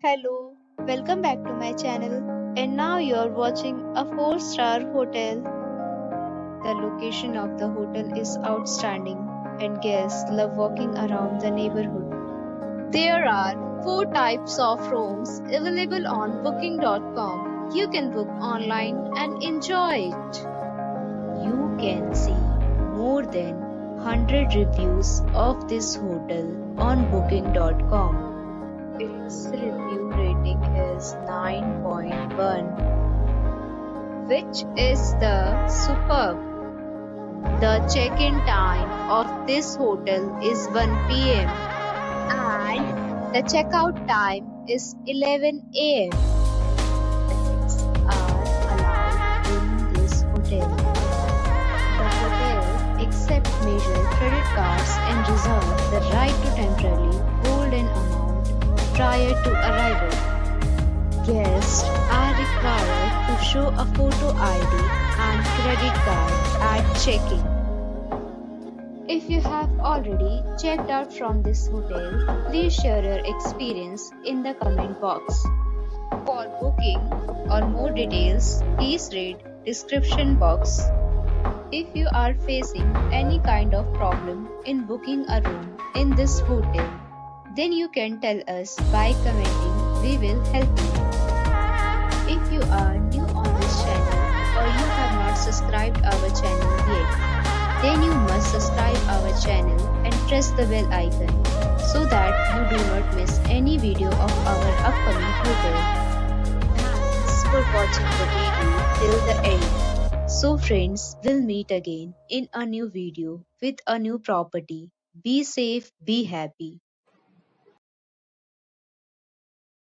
Hello, welcome back to my channel. And now you're watching a 4-star hotel. The location of the hotel is outstanding and guests love walking around the neighborhood. There are 4 types of rooms available on booking.com. You can book online and enjoy it. You can see more than 100 reviews of this hotel on booking.com. Its review rating is 9.1, which is the superb. The check-in time of this hotel is 1 p.m. and the checkout time is 11 a.m. Pets are allowed in this hotel. The hotel accepts major credit cards and reserves the right to temporarily hold an amount prior to arrival. Guests are required to show a photo ID and credit card at check-in. If you have already checked out from this hotel, please share your experience in the comment box. For booking or more details, please read description box. If you are facing any kind of problem in booking a room in this hotel, then you can tell us by commenting. We will help you. If you are new on this channel or you have not subscribed our channel yet, then you must subscribe our channel and press the bell icon so that you do not miss any video of our upcoming hotel. Thanks for watching the video till the end. So friends, we'll meet again in a new video with a new property. Be safe, be happy.